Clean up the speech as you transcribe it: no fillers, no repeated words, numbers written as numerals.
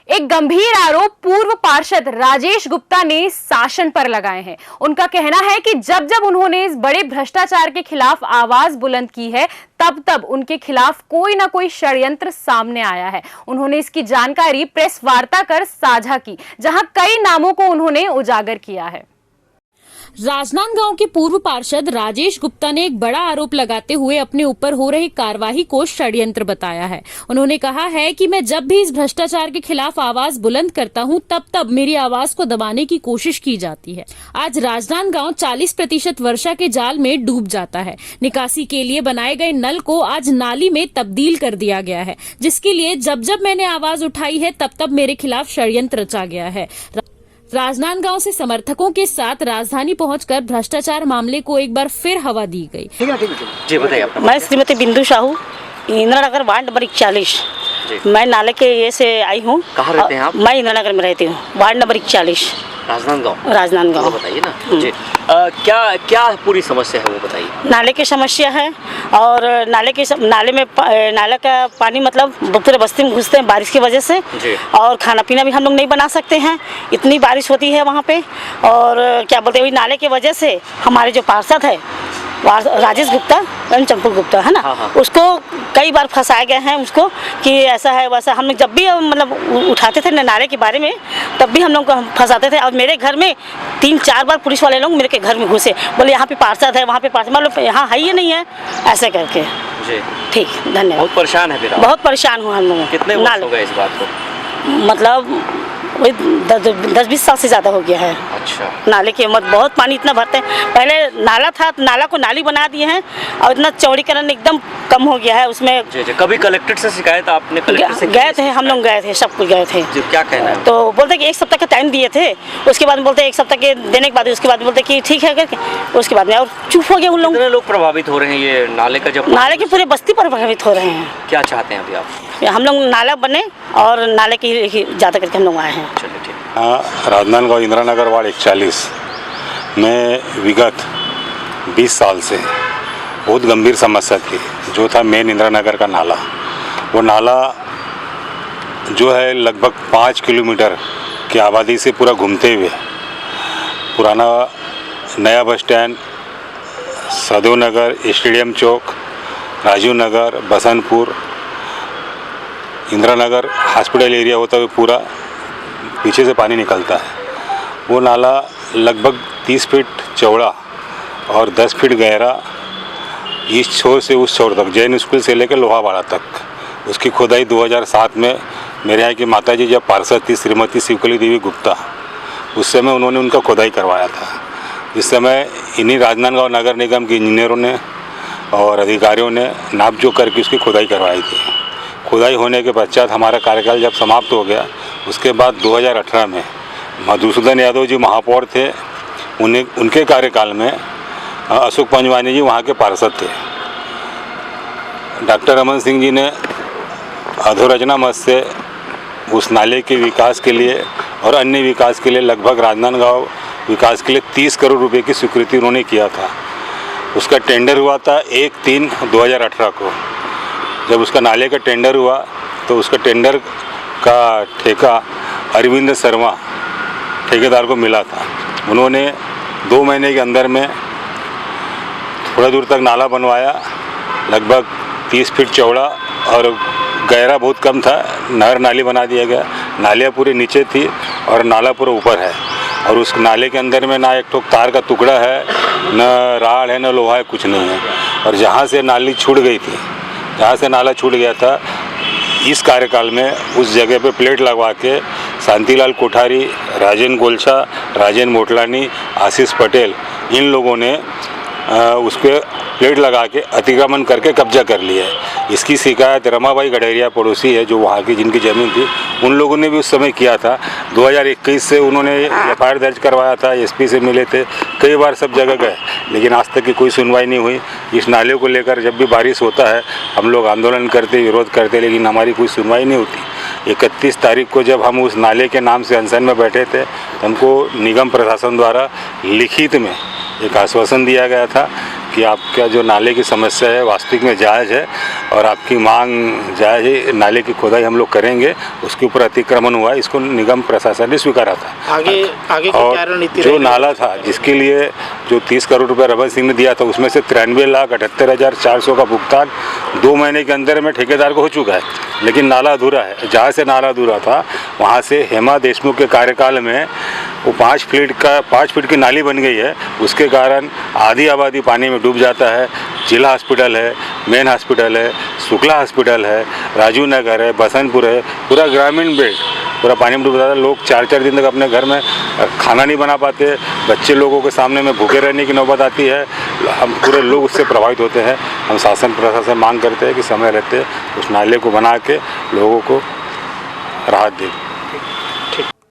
एक गंभीर आरोप पूर्व पार्षद राजेश गुप्ता ने शासन पर लगाए हैं। उनका कहना है कि जब जब उन्होंने इस बड़े भ्रष्टाचार के खिलाफ आवाज बुलंद की है, तब तब उनके खिलाफ कोई ना कोई षड्यंत्र सामने आया है। उन्होंने इसकी जानकारी प्रेस वार्ता कर साझा की, जहां कई नामों को उन्होंने उजागर किया है। राजनांदगांव के पूर्व पार्षद राजेश गुप्ता ने एक बड़ा आरोप लगाते हुए अपने ऊपर हो रही कार्रवाई को षड्यंत्र बताया है। उन्होंने कहा है कि मैं जब भी इस भ्रष्टाचार के खिलाफ आवाज बुलंद करता हूं, तब तब मेरी आवाज को दबाने की कोशिश की जाती है। आज राजनांदगांव 40% वर्षा के जाल में डूब जाता है। निकासी के लिए बनाए गए नल को आज नाली में तब्दील कर दिया गया है, जिसके लिए जब जब मैंने आवाज उठाई है, तब तब मेरे खिलाफ षड्यंत्र रचा गया है। राजनांदगांव से समर्थकों के साथ राजधानी पहुंचकर भ्रष्टाचार मामले को एक बार फिर हवा दी गई। जी बताइए। मैं श्रीमती बिंदु साहू, इंदिरा नगर वार्ड नंबर 41। मैं नाले के ये से आई हूँ। कहाँ रहते हैं आप? मैं इंदिरा नगर में रहती हूँ, वार्ड नंबर 41, राजनांदगांव। बताइए ना जी। क्या क्या पूरी समस्या है वो बताइए। नाले की समस्या है और नाले में नाले का पानी मतलब पूरे बस्ती में घुसते हैं बारिश की वजह से, और खाना पीना भी हम लोग नहीं बना सकते हैं, इतनी बारिश होती है वहाँ पे। और क्या बोलते हैं, नाले की वजह से हमारे जो पार्षद है राजेश गुप्ता, चंपू गुप्ता है ना, उसको कई बार फंसाए गए हैं उसको कि ऐसा है वैसा। हम लोग जब भी मतलब उठाते थे नाले के बारे में, तब भी हम लोग को फंसाते थे। और मेरे घर में 3-4 बार पुलिस वाले लोग मेरे के घर में घुसे, बोले यहाँ पे पार्षद है, वहाँ पे पार्षद, मतलब यहाँ है ही नहीं है, ऐसे करके। ठीक, धन्यवाद। बहुत परेशान है फिर आप? बहुत परेशान हुआ हम लोग। कितने वर्ष हो गए इस बात को? मतलब 10-20 साल से ज़्यादा हो गया है। अच्छा। नाले की उम्र, बहुत पानी इतना भरते हैं। पहले नाला था, नाला को नाली बना दिए हैं और इतना चौड़ीकरण एकदम कम हो गया है उसमें। जी। कभी कलेक्टर से शिकायत आपने? कलेक्टर से गए थे, हम लोग गए थे, सब कुछ गए थे। जी, क्या कहना है? तो बोलते कि 1 सप्ताह का टाइम दिए थे, उसके बाद बोलते 1 सप्ताह के देने के बाद, उसके बाद बोलते कि ठीक है करके, उसके बाद में और चुप हो गए उन लोग। कितने लोग प्रभावित हो रहे हैं ये नाले का? जब नाले के पूरे बस्ती पर प्रभावित हो रहे हैं। क्या चाहते हैं अभी आप? हम लोग नाला बने और नाले की ज़्यादा करके हम लोग आए हैं। चलिए ठीक। राजनांदगांव इंदिरा नगर वार्ड 41 में विगत 20 साल से बहुत गंभीर समस्या थी, जो था मेन इंदिरा नगर का नाला। वो नाला जो है लगभग 5 किलोमीटर की आबादी से पूरा घूमते हुए पुराना नया बस स्टैंड, सदो नगर, स्टेडियम चौक, राजीव नगर, बसंतपुर, इंदिरा नगर, हॉस्पिटल एरिया होता हुआ पूरा पीछे से पानी निकलता है। वो नाला लगभग 30 फीट चौड़ा और 10 फीट गहरा, इस छोर से उस छोर तक, जैन स्कूल से लेकर लोहावाड़ा तक। उसकी खुदाई 2007 में मेरे यहाँ की माताजी जब पार्षद थी, श्रीमती शिवकली देवी गुप्ता, उस समय उन्होंने उनका खुदाई करवाया था। इस समय इन्हीं राजनांदगांव नगर निगम के इंजीनियरों ने और अधिकारियों ने नाप जोख करके उसकी खुदाई करवाई थी। खुदाई होने के पश्चात हमारा कार्यकाल जब समाप्त हो गया, उसके बाद 2018 में मधुसूदन यादव जी महापौर थे। उनके कार्यकाल में अशोक पंजवानी जी वहाँ के पार्षद थे। डॉक्टर रमन सिंह जी ने अधोरचना मद से उस नाले के विकास के लिए और अन्य विकास के लिए लगभग राजनांदगांव विकास के लिए 30 करोड़ रुपए की स्वीकृति उन्होंने किया था। उसका टेंडर हुआ था 1/3/2018 को। जब उसका नाले का टेंडर हुआ तो उसका टेंडर का ठेका अरविंद शर्मा ठेकेदार को मिला था। उन्होंने 2 महीने के अंदर में थोड़ा दूर तक नाला बनवाया, लगभग 30 फीट चौड़ा और गहरा बहुत कम था। नहर नाली बना दिया गया। नालियाँ पूरे नीचे थी और नाला पूरा ऊपर है, और उस नाले के अंदर में ना एक ठोक तार का टुकड़ा है, न राड़ है, न लोहा है, कुछ नहीं है। और जहाँ से नाली छूट गई थी, जहाँ से नाला छूट गया था, इस कार्यकाल में उस जगह पे प्लेट लगवा के शांतिलाल कोठारी, राजेन गोलछा, राजेन मोटलानी, आशीष पटेल, इन लोगों ने उस पर प्लेट लगा के अतिक्रमण करके कब्जा कर लिया है। इसकी शिकायत रमाबाई गडेरिया पड़ोसी है, जो वहाँ की जिनकी ज़मीन थी, उन लोगों ने भी उस समय किया था। 2021 से उन्होंने FIR दर्ज करवाया था, SP से मिले थे, कई बार सब जगह गए, लेकिन आज तक की कोई सुनवाई नहीं हुई। इस नाले को लेकर जब भी बारिश होता है हम लोग आंदोलन करते, विरोध करते, लेकिन हमारी कोई सुनवाई नहीं होती। 31 तारीख को जब हम उस नाले के नाम से अनशन में बैठे थे, तो हमको निगम प्रशासन द्वारा लिखित में एक आश्वासन दिया गया था कि आपका जो नाले की समस्या है वास्तविक में जायज़ है और आपकी मांग जायज़ है। नाले की खोदाई हम लोग करेंगे, उसके ऊपर अतिक्रमण हुआ, इसको निगम प्रशासन ने स्वीकारा था। आगे की क्या रणनीति जो रहेगी? नाला था जिसके लिए जो 30 करोड़ रुपए रमन सिंह ने दिया था, उसमें से 93,78,400 का भुगतान 2 महीने के अंदर में ठेकेदार को हो चुका है, लेकिन नाला अधूरा है। जहाँ से नाला अधूरा था वहाँ से हेमा देशमुख के कार्यकाल में वो 5 फीट की नाली बन गई है। उसके कारण आधी आबादी पानी में डूब जाता है। जिला हॉस्पिटल है, मेन हॉस्पिटल है, शुक्ला हॉस्पिटल है, राजू नगर है, बसंतपुर है, पूरा ग्रामीण बेल्ट पूरा पानी में डूब जाता है। लोग 4-4 दिन तक अपने घर में खाना नहीं बना पाते, बच्चे लोगों के सामने में भूखे रहने की नौबत आती है। हम पूरे लोग उससे प्रभावित होते हैं। हम शासन प्रशासन मांग करते हैं कि समय रहते उस नाले को बना के लोगों को राहत दे।